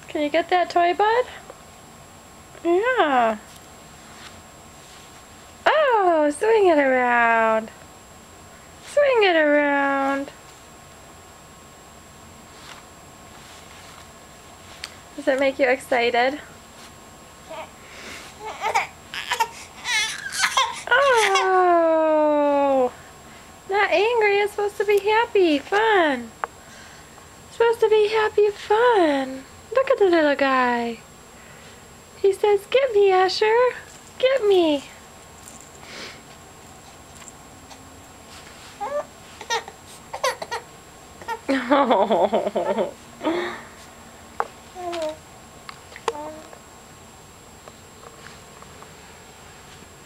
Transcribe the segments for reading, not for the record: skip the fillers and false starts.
Can you get that toy, bud? Yeah. Oh, swing it around. Swing it around. Does it make you excited? Oh, not angry. It's supposed to be happy, fun. It's supposed to be happy, fun. Look at the little guy. He says, "Get me, Asher. Get me." Oh.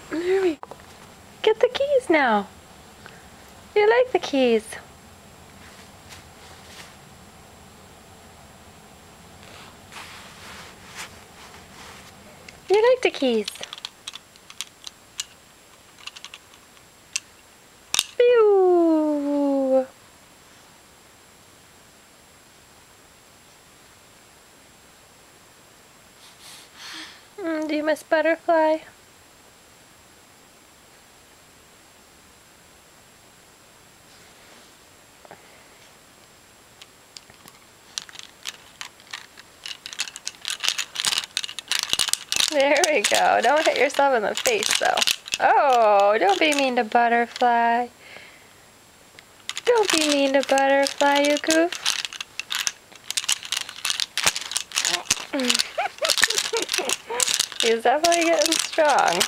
There we go. Get the keys now. You like the keys. You like the keys. Phew. Do you miss Butterfly? There we go. Don't hit yourself in the face, though. Oh, don't be mean to Butterfly. Don't be mean to Butterfly, you goof. He's definitely getting strong.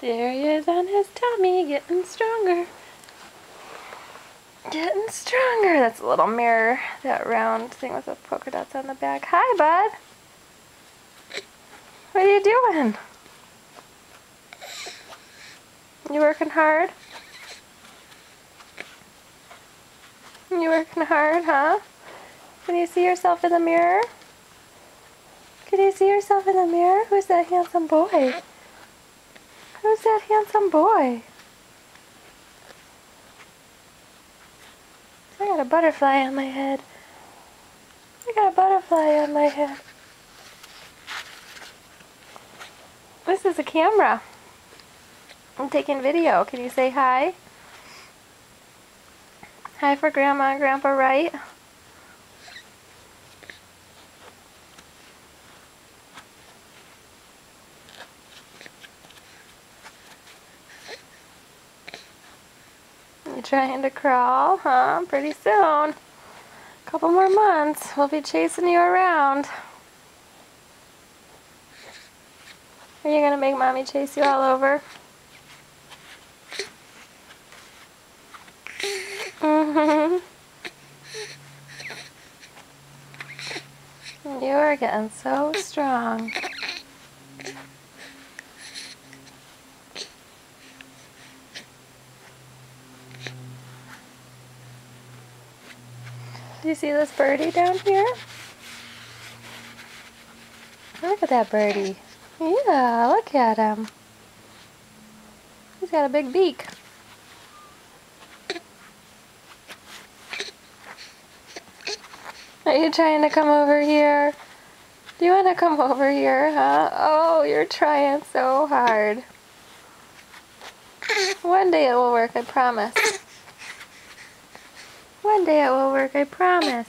There he is on his tummy, getting stronger. Getting stronger. That's a little mirror, that round thing with the polka dots on the back. Hi, bud. What are you doing? You working hard? You working hard, huh? Can you see yourself in the mirror? Can you see yourself in the mirror? Who's that handsome boy? Who's that handsome boy? I got a butterfly on my head. I got a butterfly on my head. This is a camera. I'm taking video. Can you say hi? Hi for Grandma and Grandpa Wright. You trying to crawl, huh? Pretty soon. Couple more months, we'll be chasing you around. Are you gonna make Mommy chase you all over? You are getting so strong. Do you see this birdie down here? Look at that birdie. Yeah, look at him. He's got a big beak. Are you trying to come over here? Do you want to come over here, huh? Oh, you're trying so hard. One day it will work, I promise. One day it will work, I promise.